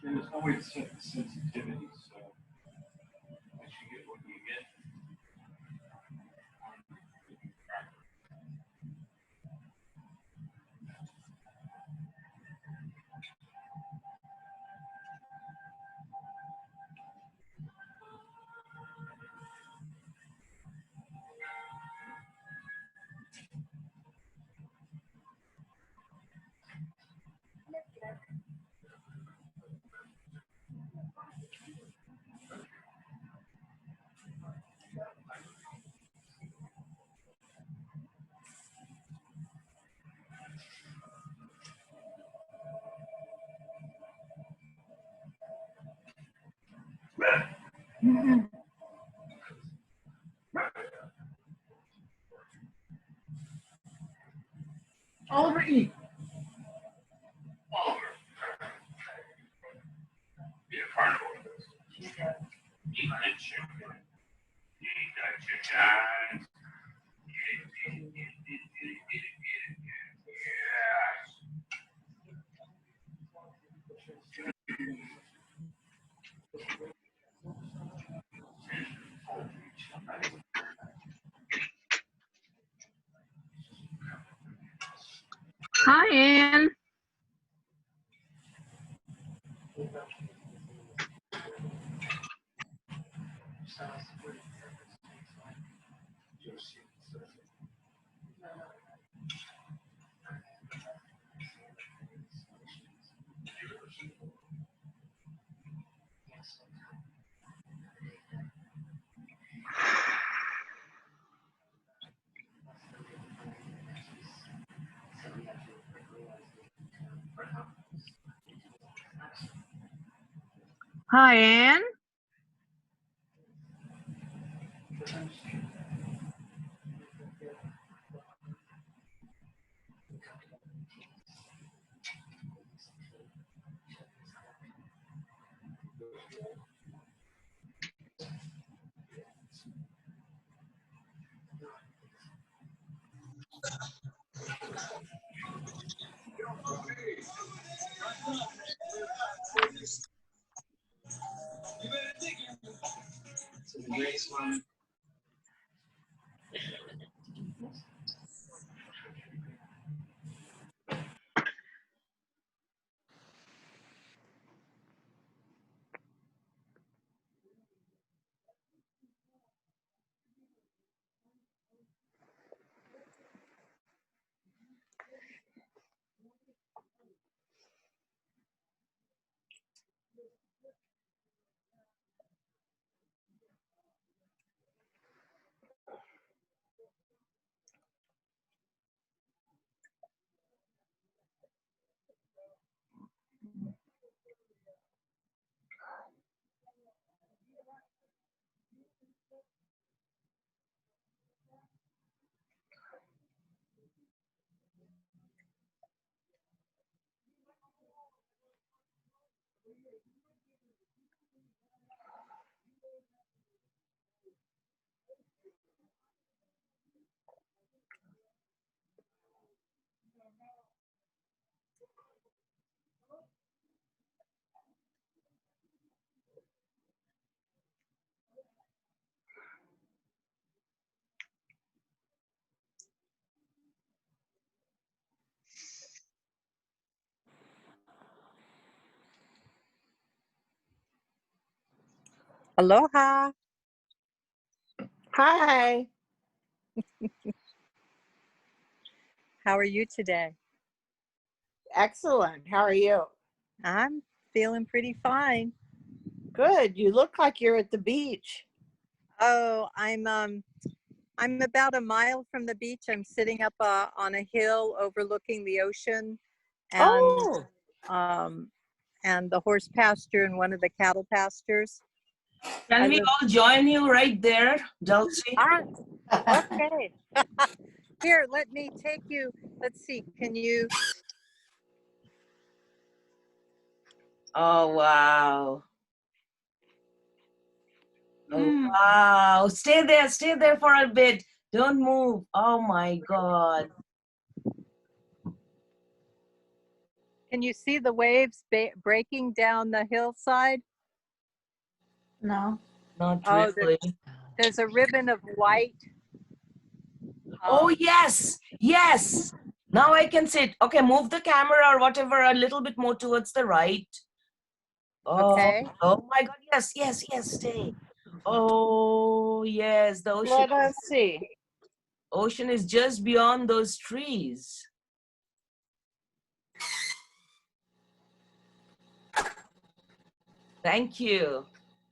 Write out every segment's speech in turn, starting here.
And there's no way to set the sensitivity, so once you get what you get. Oliver, eat. Oliver. Be a carnivore. Eat the chicken. Eat that chicken. Hi, Anne. Hi, Anne. Aloha. Hi. How are you today? Excellent. How are you? I'm feeling pretty fine. Good. You look like you're at the beach. Oh, I'm about a mile from the beach. I'm sitting up on a hill overlooking the ocean Oh, and the horse pasture and one of the cattle pastures. Can I we live- all join you right there, Dulcie? Okay. Here, let me take you. Let's see. Can you? Oh, wow. Oh, wow. Stay there for a bit. Don't move. Oh my God. Can you see the waves breaking down the hillside? no. Not Oh, really. there's a ribbon of white. Oh, yes. Yes. Now I can see it. Okay, move the camera or whatever a little bit more towards the right. Oh, Okay. oh my God. Yes, yes, yes. Stay. Oh, yes. The ocean. Let us see. Ocean is just beyond those trees. Thank you.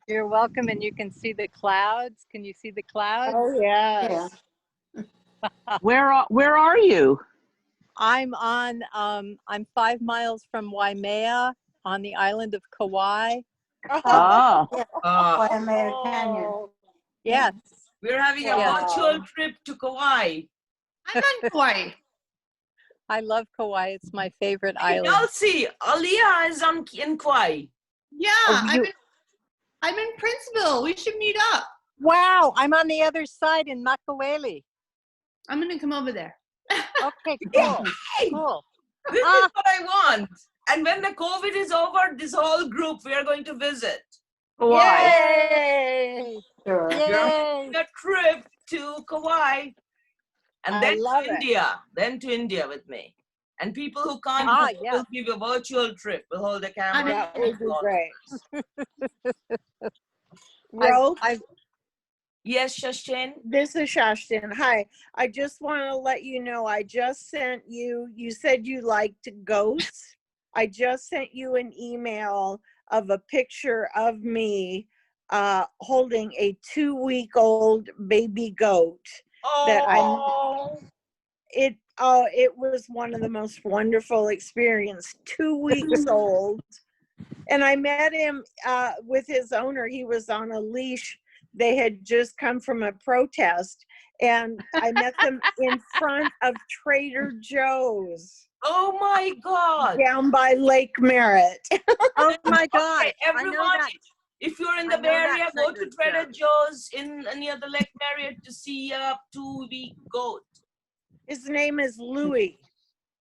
You're welcome, and you can see the clouds. Can you see the clouds? Oh, yes. Where are you? I'm 5 miles from Waimea on the island of Kauai. Oh, Oh, Yes. We're having a Wow. virtual trip to Kauai. I'm on Kauai. I love Kauai. It's my favorite Hey, island. Dulcie, Aliyah is in Kauai. Yeah, Oh, I'm in Princeville. We should meet up. Wow, I'm on the other side in Makaweli. I'm gonna come over there. Okay, cool. Hey, Cool. this is Ah. what I want. And when the COVID is over, this whole group, we are going to visit. Hawaii. Yay. Sure. Yay. A trip to Kauai. And I then love to it. India. Then to India with me. And people who can't Ah, go, yeah. will give a virtual trip. We'll hold the camera. That would be great. I've- Ro, Yes, Shashin? this is Shashtin. Hi. I just want to let you know I just sent you, you said you liked ghosts. I just sent you an email of a picture of me holding a 2-week-old baby goat. That it was one of the most wonderful experience. 2 weeks old. And I met him with his owner. He was on a leash. They had just come from a protest, and I met them in front of Trader Joe's Oh my God. down by Lake Merritt. Oh my God. Okay, I know everyone, that. if you're in I the know Bay that Area, go to Trader Trader Joe's in near the Lake Marriott to see a 2-week goat. His name is Louis.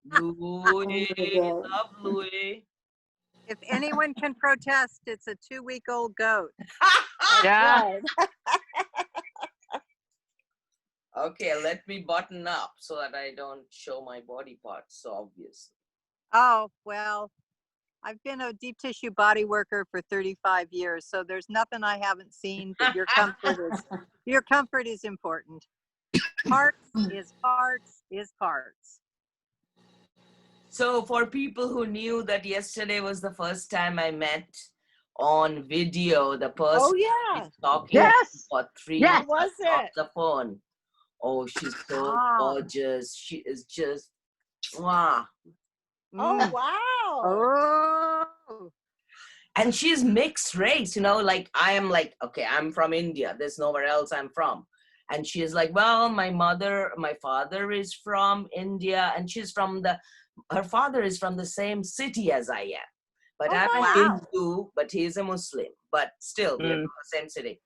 Louis, love Louis. If anyone can protest, it's a 2-week-old goat. Yeah. Right. Okay, let me button up so that I don't show my body parts so obvious. Oh, well, I've been a deep tissue body worker for 35 years, so there's nothing I haven't seen, but your comfort is important. Parts is parts is parts. So for people who knew that yesterday was the first time I met on video, the person Oh, yeah. is talking Yes. for 3 Yes. minutes Was off it? the phone. Oh, she's so Ah. gorgeous. She is just, mwah. Oh, Mm. wow. Oh. And she's mixed race, you know, like I am like, okay, I'm from India. There's nowhere else I'm from. And she's like, well, my father is from India, and her father is from the same city as I am. But Oh, I'm a wow. Hindu, but he's a Muslim. But still, we're Mm. from the same city.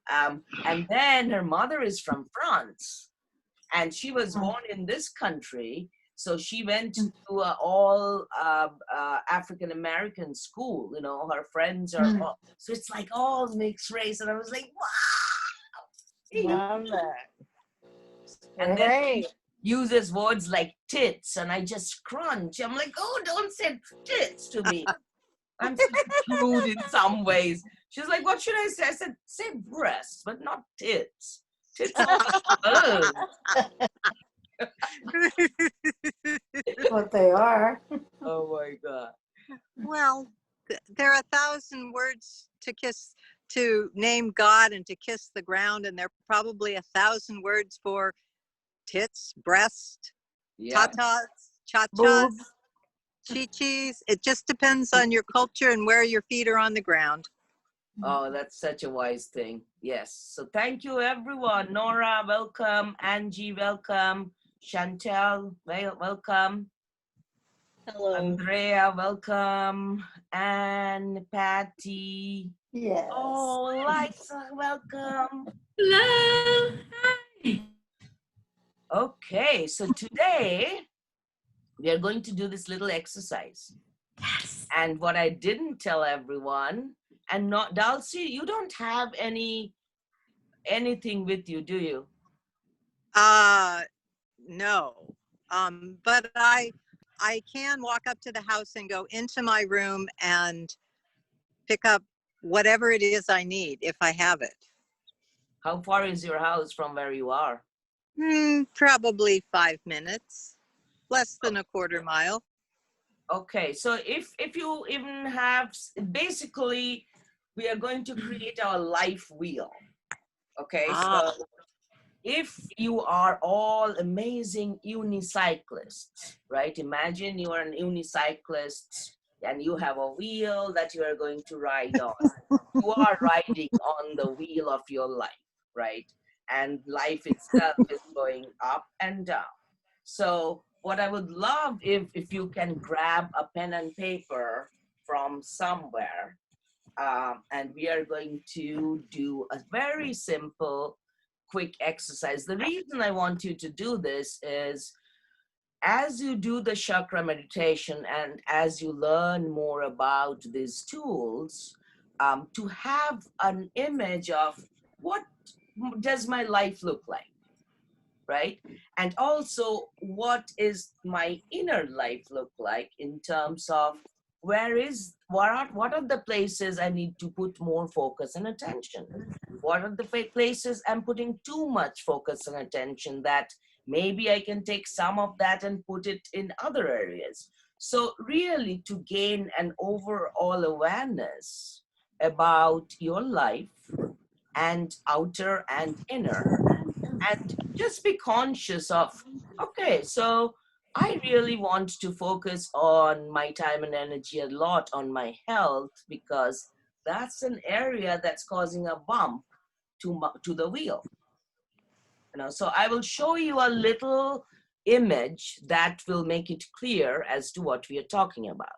And then her mother is from France, and she was born in this country. So she went to all African American school. You know, her friends are all, so it's like all mixed race. And I was like, wow. Love that. And then Great. uses words like tits, and I just crunch. I'm like, oh, don't say tits to me. I'm such rude in some ways. She's like, what should I say? I said, say breasts, but not tits. Tits are oh. What they are. Oh my God. Well, there are 1,000 words to name God and to kiss the ground, and there are probably 1,000 words for tits, breast, Yeah. tatas, cha-chas, Boobs. chi-chis. It just depends on your culture and where your feet are on the ground. Oh, that's such a wise thing. Yes. So thank you, everyone. Nora, welcome. Angie, welcome. Chantel, welcome. Hello. Andrea, welcome. And Patty. Yes. Oh, Liza, welcome. Hello. Hi. Okay, so today we are going to do this little exercise. Yes. And what I didn't tell everyone, and not Dulcie, you don't have anything with you, do you? No. But I can walk up to the house and go into my room and pick up whatever it is I need if I have it. How far is your house from where you are? Probably 5 minutes, less than a quarter mile. Okay, so if you even have, basically, we are going to create our life wheel. Okay, so if you are all amazing unicyclists, right? Imagine you are an unicyclist and you have a wheel that you are going to ride on. You are riding on the wheel of your life, right? And life itself is going up and down. So what I would love if you can grab a pen and paper from somewhere, and we are going to do a very simple, quick exercise. The reason I want you to do this is as you do the chakra meditation and as you learn more about these tools, to have an image of what does my life look like, right? And also what is my inner life look like in terms of what are the places I need to put more focus and attention? What are the places I'm putting too much focus and attention that maybe I can take some of that and put it in other areas? So really to gain an overall awareness about your life and outer and inner, and just be conscious of, okay, so I really want to focus on my time and energy a lot on my health because that's an area that's causing a bump to the wheel. You know, so I will show you a little image that will make it clear as to what we are talking about.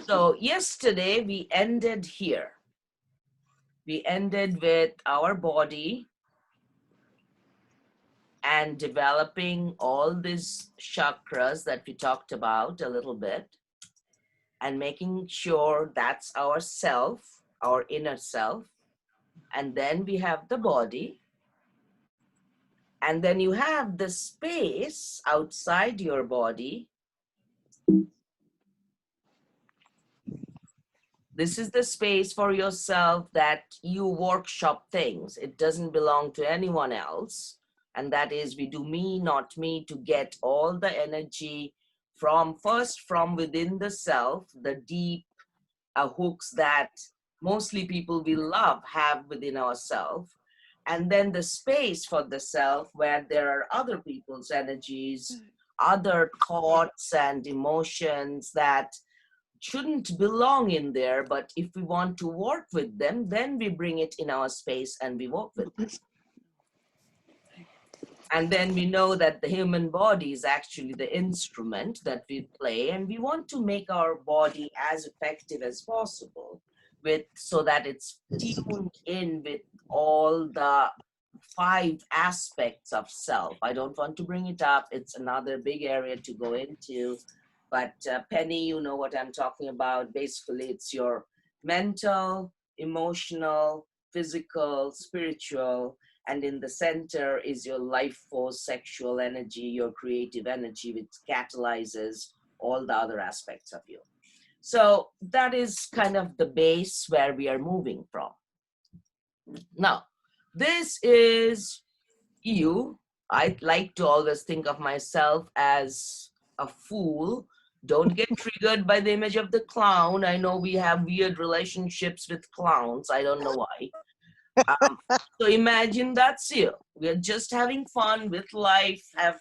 So yesterday we ended here. We ended with our body and developing all these chakras that we talked about a little bit and making sure that's our self, our inner self. And then we have the body. And then you have the space outside your body. This is the space for yourself that you workshop things. It doesn't belong to anyone else. And that is, we do me, not me, to get all the energy from within the self, the deep hooks that mostly people we love have within ourselves. And then the space for the self where there are other people's energies, other thoughts and emotions that shouldn't belong in there, but if we want to work with them, then we bring it in our space and we work with them. And then we know that the human body is actually the instrument that we play, and we want to make our body as effective as possible so that it's tuned in with all the 5 aspects of self. I don't want to bring it up. It's another big area to go into. But Penny, you know what I'm talking about. Basically, it's your mental, emotional, physical, spiritual, and in the center is your life force, sexual energy, your creative energy, which catalyzes all the other aspects of you. So that is kind of the base where we are moving from. Now, this is you. I like to always think of myself as a fool. Don't get triggered by the image of the clown. I know we have weird relationships with clowns. I don't know why. So imagine that's you. We're just having fun with life. At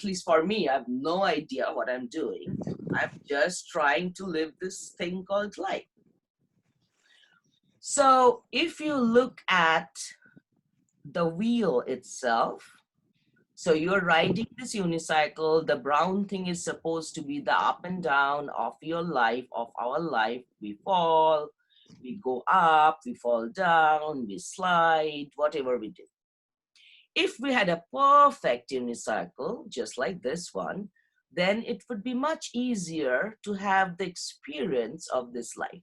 least for me, I have no idea what I'm doing. I'm just trying to live this thing called life. So if you look at the wheel itself, so you're riding this unicycle, the brown thing is supposed to be the up and down of your life, of our life. We fall, we go up, we fall down, we slide, whatever we do. If we had a perfect unicycle, just like this one, then it would be much easier to have the experience of this life.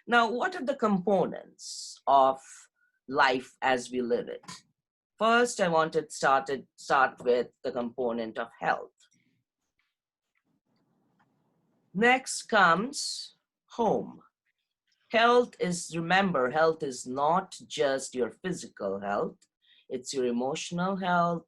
Now, what are the components of life as we live it? First, I want to start with the component of health. Next comes home. Health is, remember, health is not just your physical health. It's your emotional health,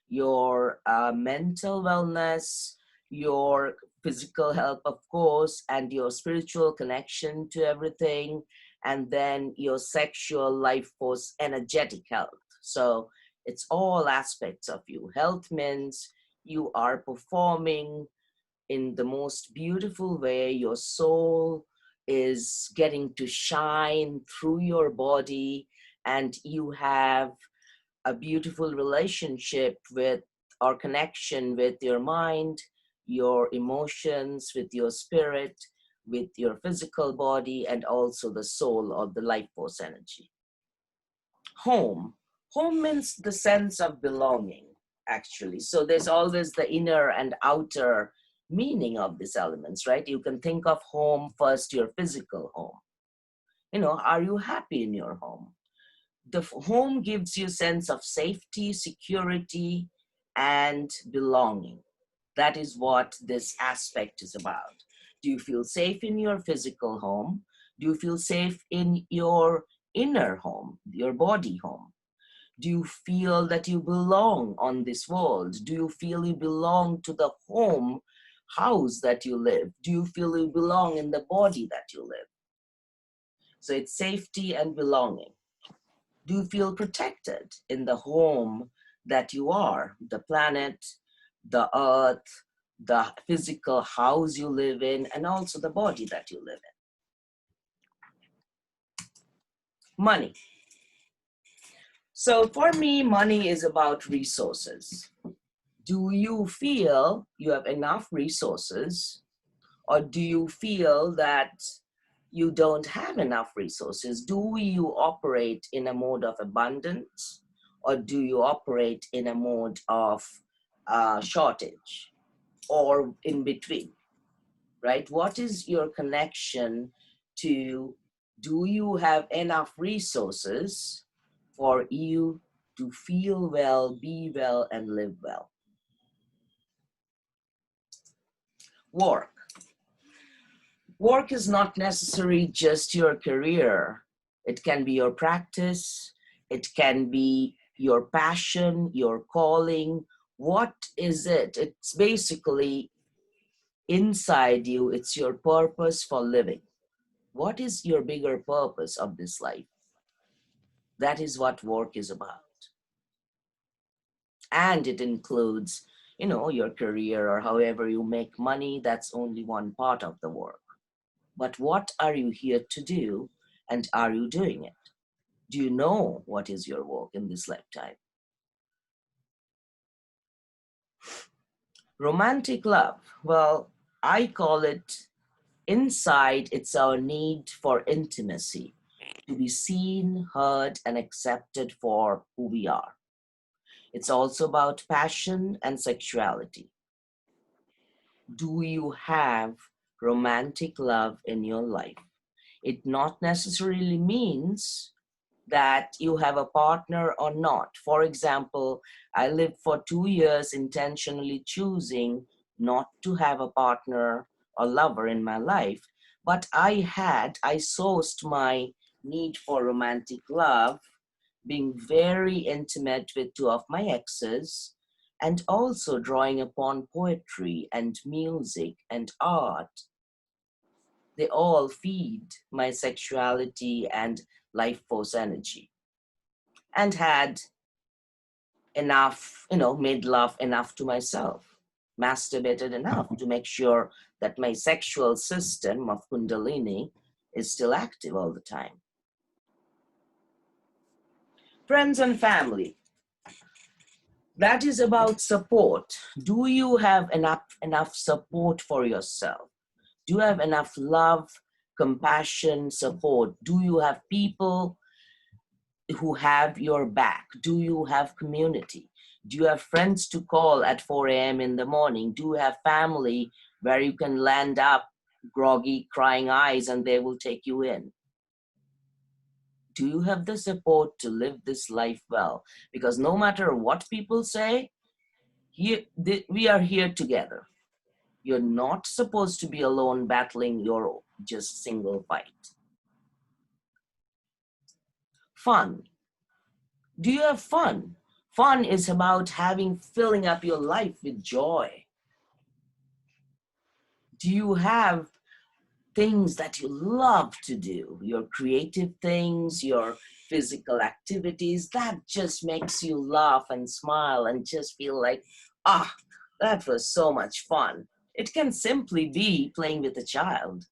your mental wellness, your physical health, of course, and your spiritual connection to everything, and then your sexual life force, energetic health. So it's all aspects of you. Health means you are performing in the most beautiful way. Your soul is getting to shine through your body, and you have a beautiful relationship with or connection with your mind, your emotions, with your spirit, with your physical body, and also the soul or the life force energy. Home. Home means the sense of belonging, actually. So there's always the inner and outer meaning of these elements, right? You can think of home first, your physical home. You know, are you happy in your home? The home gives you a sense of safety, security, and belonging. That is what this aspect is about. Do you feel safe in your physical home? Do you feel safe in your inner home, your body home? Do you feel that you belong on this world? Do you feel you belong to the home house that you live? Do you feel you belong in the body that you live? So it's safety and belonging. Do you feel protected in the home that you are, the planet, the earth, the physical house you live in, and also the body that you live in? Money. So for me, money is about resources. Do you feel you have enough resources, or do you feel that you don't have enough resources? Do you operate in a mode of abundance, or do you operate in a mode of shortage, or in between, right? What is your connection to, do you have enough resources for you to feel well, be well, and live well? Work. Work is not necessarily just your career. It can be your practice. It can be your passion, your calling. What is it? It's basically inside you. It's your purpose for living. What is your bigger purpose of this life? That is what work is about. And it includes you know, your career or however you make money, that's only one part of the work. But what are you here to do, and are you doing it? Do you know what is your work in this lifetime? Romantic love, well, I call it inside, it's our need for intimacy, to be seen, heard, and accepted for who we are. It's also about passion and sexuality. Do you have romantic love in your life? It not necessarily means that you have a partner or not. For example, I lived for 2 years intentionally choosing not to have a partner or lover in my life, but I sourced my need for romantic love being very intimate with 2 of my exes, and also drawing upon poetry and music and art. They all feed my sexuality and life force energy, and had enough, made love enough to myself, masturbated enough to make sure that my sexual system of Kundalini is still active all the time. Friends and family. That is about support. Do you have enough support for yourself? Do you have enough love, compassion, support? Do you have people who have your back? Do you have community? Do you have friends to call at 4 a.m. in the morning? Do you have family where you can land up groggy, crying eyes and they will take you in? Do you have the support to live this life well? Because no matter what people say, we are here together. You're not supposed to be alone battling your just single fight. Fun. Do you have fun? Fun is about filling up your life with joy. Do you have things that you love to do? Your creative things, your physical activities, that just makes you laugh and smile and just feel like, that was so much fun. It can simply be playing with a child.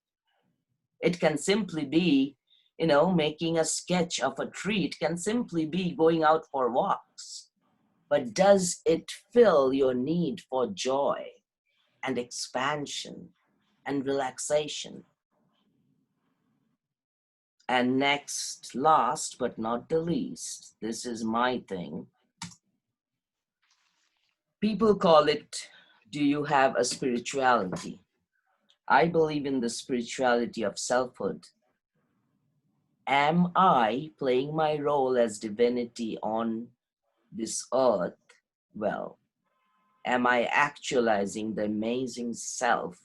It can simply be, making a sketch of a tree. It can simply be going out for walks. But does it fill your need for joy and expansion and relaxation? And next, last but not the least, this is my thing. People call it, do you have a spirituality? I believe in the spirituality of selfhood. Am I playing my role as divinity on this earth well? Am I actualizing the amazing self,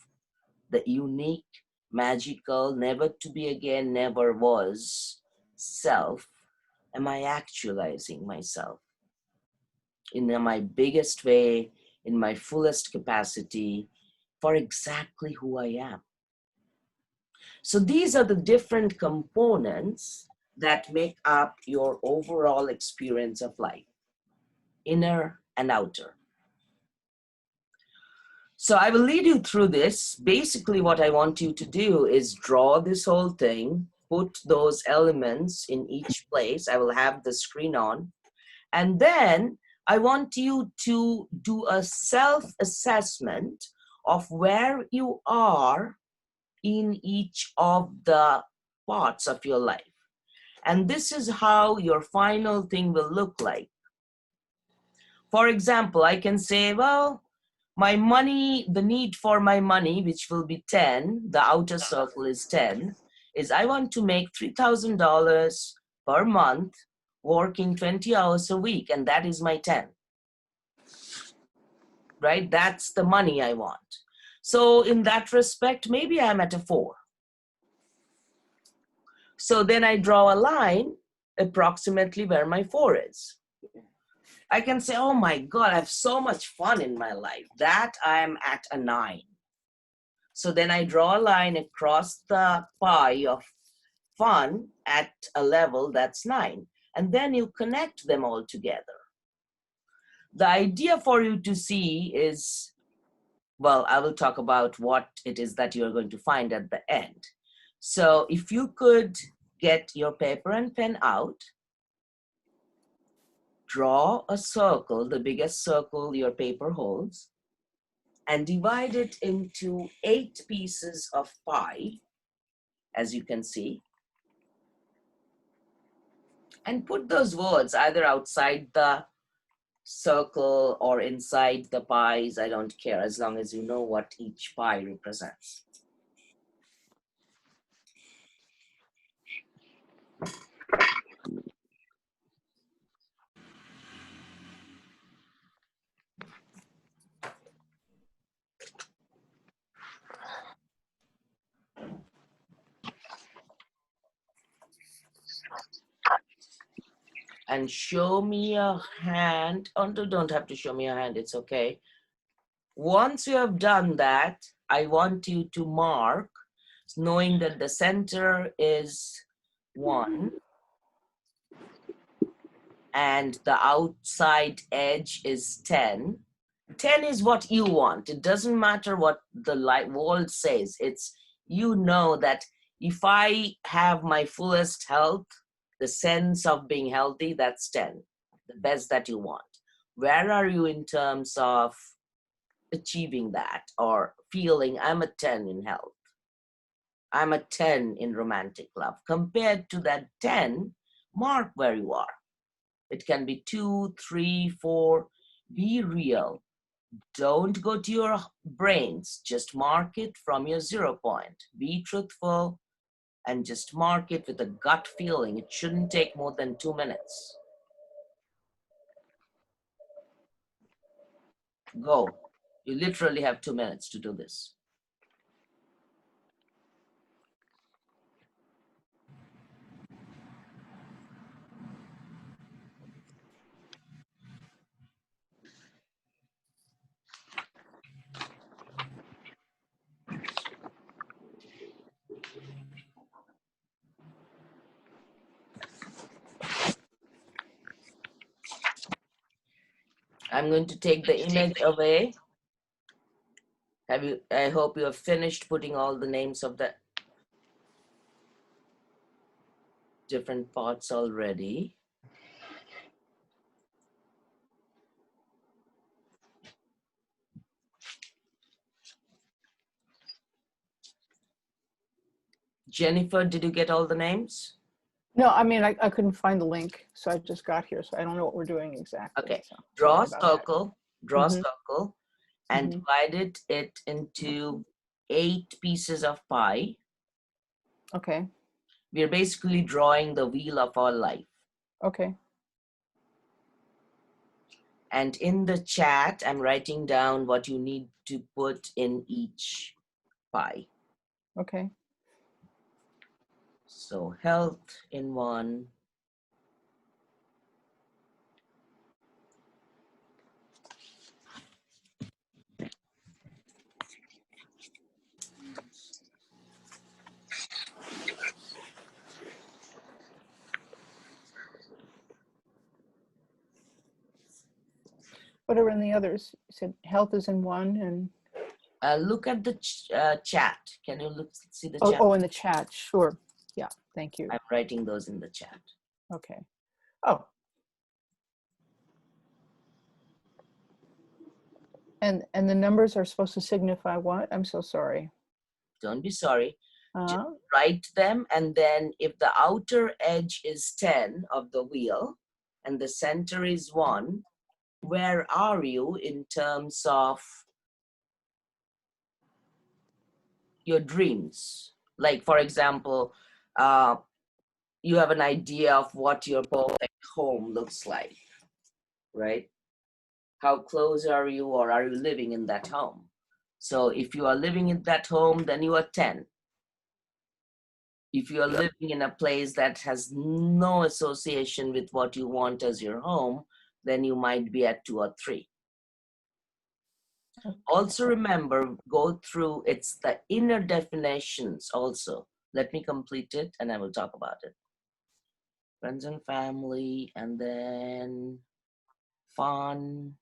the unique, magical, never to be again, never was self? Am I actualizing myself in my biggest way, in my fullest capacity, for exactly who I am? So these are the different components that make up your overall experience of life, inner and outer. So I will lead you through this. Basically, what I want you to do is draw this whole thing, put those elements in each place. I will have the screen on. And then I want you to do a self-assessment of where you are in each of the parts of your life. And this is how your final thing will look like. For example, I can say, well, my money, the need for my money, which will be 10, the outer circle is 10, is I want to make $3,000 per month, working 20 hours a week, and that is my 10. Right? That's the money I want. So in that respect, maybe I'm at a 4. So then I draw a line approximately where my 4 is. I can say, oh my God, I have so much fun in my life. That I'm at a 9. So then I draw a line across the pie of fun at a level that's 9. And then you connect them all together. The idea for you to see is, well, I will talk about what it is that you're going to find at the end. So if you could get your paper and pen out, draw a circle, the biggest circle your paper holds, and divide it into 8 pieces of pie, as you can see. And put those words either outside the circle or inside the pies. I don't care, as long as you know what each pie represents. And show me a hand. Oh, don't have to show me a hand, it's okay. Once you have done that, I want you to mark, knowing that the center is 1 and the outside edge is 10. 10 is what you want. It doesn't matter what the world says. It's, you know that if I have my fullest health, the sense of being healthy, that's 10, the best that you want. Where are you in terms of achieving that or feeling I'm a 10 in health? I'm a 10 in romantic love. Compared to that 10, mark where you are. It can be 2, 3, 4. Be real. Don't go to your brains. Just mark it from your 0 point. Be truthful and just mark it with a gut feeling. It shouldn't take more than 2 minutes. Go. You literally have 2 minutes to do this. I'm going to take the image away. I hope you have finished putting all the names of the different parts already. Jennifer, did you get all the names? No, I mean, I couldn't find the link, so I just got here, so I don't know what we're doing exactly. Okay, so draw a sorry about that. circle, draw a Mhm. circle, and Mhm. divided it into 8 pieces of pie. Okay, We're basically drawing the wheel of our life. okay, And in the chat, I'm writing down what you need to put in each pie. okay. So health in 1, What are in the others? You said health is in 1 and, look at the chat. Can you see the oh, chat? oh, in the chat, sure. Yeah, thank you. I'm writing those in the chat. Okay. Oh. And the numbers are supposed to signify what? I'm so sorry. Don't be sorry. Just Uh, write them, and then if the outer edge is 10 of the wheel and the center is 1, where are you in terms of your dreams? Like, for example, you have an idea of what your perfect home looks like, right? How close are you, or are you living in that home? So if you are living in that home, then you are 10. If you are living in a place that has no association with what you want as your home, then you might be at 2 or 3. okay. Also remember, go through, it's the inner definitions also. Let me complete it and I will talk about it. Friends and family, and then fun,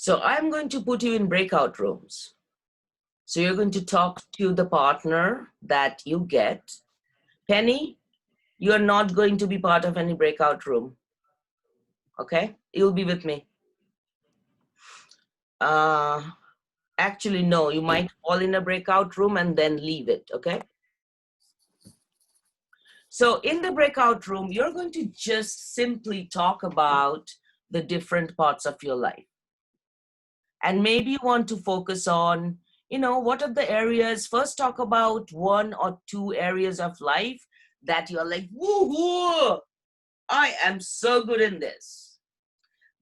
So I'm going to put you in breakout rooms. So you're going to talk to the partner that you get. Penny, you're not going to be part of any breakout room. Okay? You'll be with me. Actually, no, you might fall in a breakout room and then leave it, okay? So in the breakout room, you're going to just simply talk about the different parts of your life. And maybe you want to focus on, you know, what are the areas, first talk about 1 or 2 areas of life that you're like, woohoo, I am so good in this.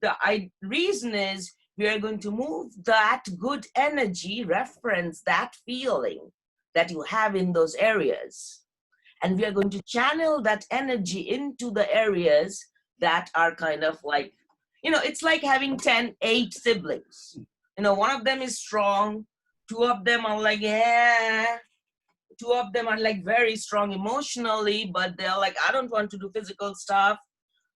The reason is we are going to move that good energy, reference that feeling that you have in those areas. And we are going to channel that energy into the areas that are kind of like, you know, it's like having 8 siblings. You know, one of them is strong, 2 of them are like, yeah, 2 of them are like very strong emotionally, but they're like, I don't want to do physical stuff.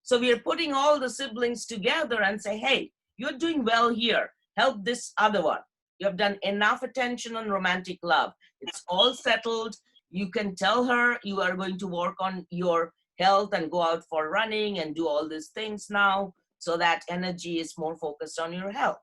So we are putting all the siblings together and say, hey, you're doing well here. Help this other one. You have done enough attention on romantic love. It's all settled. You can tell her you are going to work on your health and go out for running and do all these things now so that energy is more focused on your health.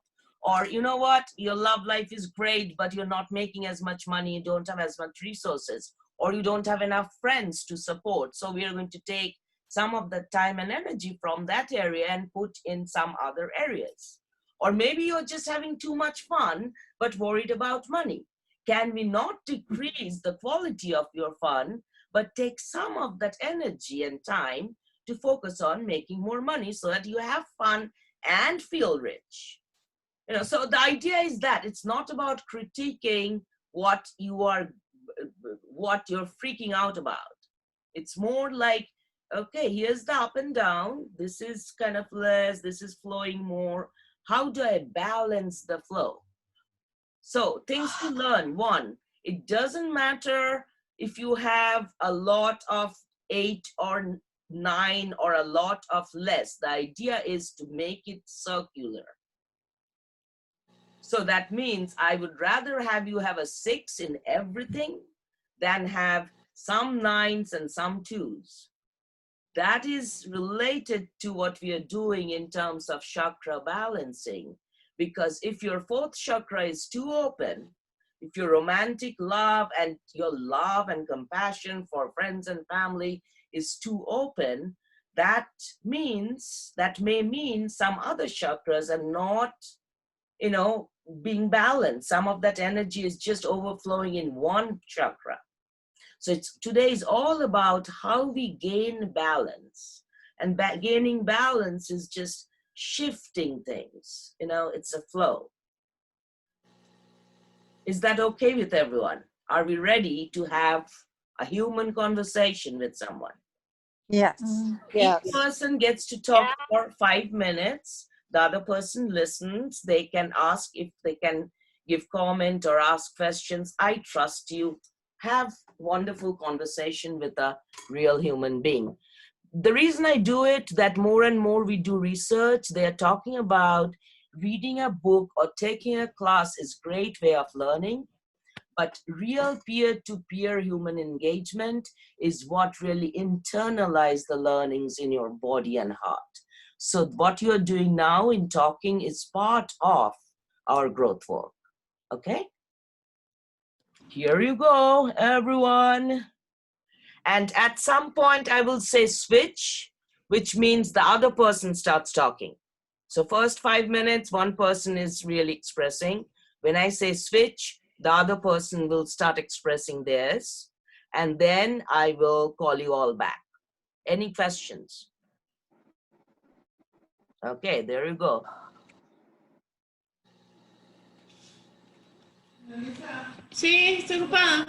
Or you know what, your love life is great, but you're not making as much money, you don't have as much resources, or you don't have enough friends to support. So we are going to take some of the time and energy from that area and put in some other areas. Or maybe you're just having too much fun, but worried about money. Can we not decrease the quality of your fun, but take some of that energy and time to focus on making more money so that you have fun and feel rich? You know, so the idea is that it's not about critiquing what you're freaking out about. It's more like, okay, here's the up and down. This is kind of less, this is flowing more. How do I balance the flow? So things to learn. 1, it doesn't matter if you have a lot of 8 or 9 or a lot of less. The idea is to make it circular. So that means I would rather have you have a 6 in everything than have some 9s and some 2s. That is related to what we are doing in terms of chakra balancing. Because if your 4th chakra is too open, if your romantic love and your love and compassion for friends and family is too open, that may mean some other chakras are not, you know, being balanced. Some of that energy is just overflowing in one chakra. So today is all about how we gain balance. And gaining balance is just shifting things. You know, it's a flow. Is that okay with everyone? Are we ready to have a human conversation with someone? Yes. Yes. Each person gets to talk for 5 minutes. The other person listens. They can ask if they can give comment or ask questions. I trust you. Have wonderful conversation with a real human being. The reason I do it, that more and more we do research, they are talking about reading a book or taking a class is a great way of learning, but real peer-to-peer human engagement is what really internalize the learnings in your body and heart. So what you're doing now in talking is part of our growth work, okay? Here you go, everyone. And at some point I will say switch, which means the other person starts talking. So first 5 minutes, one person is really expressing. When I say switch, the other person will start expressing theirs. And then I will call you all back. Any questions? Okay, there you go. Sí, estoy ocupada.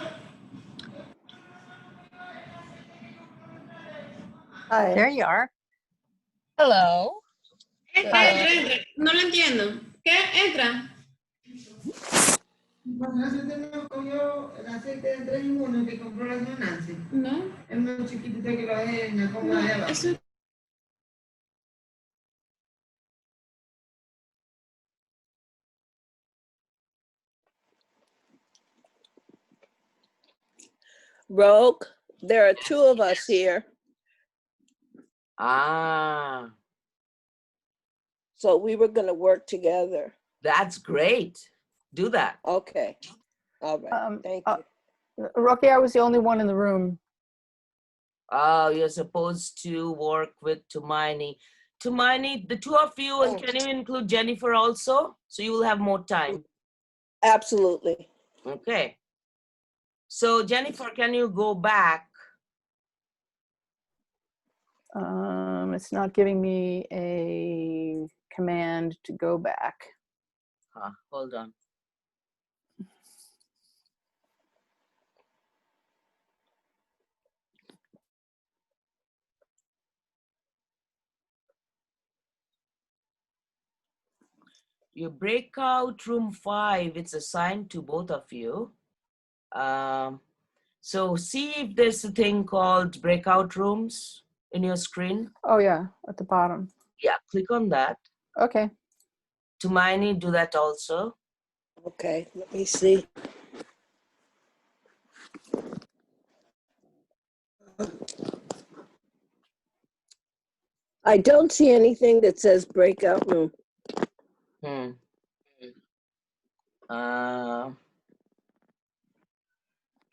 Hi. There you are. Hello. Entra, entra, entra. No lo entiendo. ¿Qué? Entra. El aceite de 3 en 1 que compró la señora Nancy. No. Es muy chiquitito que lo dejé en la cómoda de abajo. Eso Rogue, there are two of us here, Ah, so we were gonna work together. that's great. Do that. Okay, all right, thank you. Rocky, I was the only one in the room. Oh, you're supposed to work with Tumaini. Tumaini, the two of you, and can you include Jennifer also? So you will have more time. Absolutely. Okay. So Jennifer, can you go back? It's not giving me a command to go back. Hold on. Your breakout room 5, it's assigned to both of you. So see if there's a thing called breakout rooms in your screen. Oh yeah, at the bottom. Yeah, click on that. Okay. Tumaini, do that also. Okay, let me see. I don't see anything that says breakout room.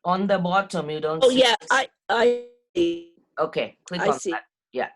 On the bottom, you don't Oh see. yeah, I see. Okay, click I on see. that. Yeah.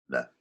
That,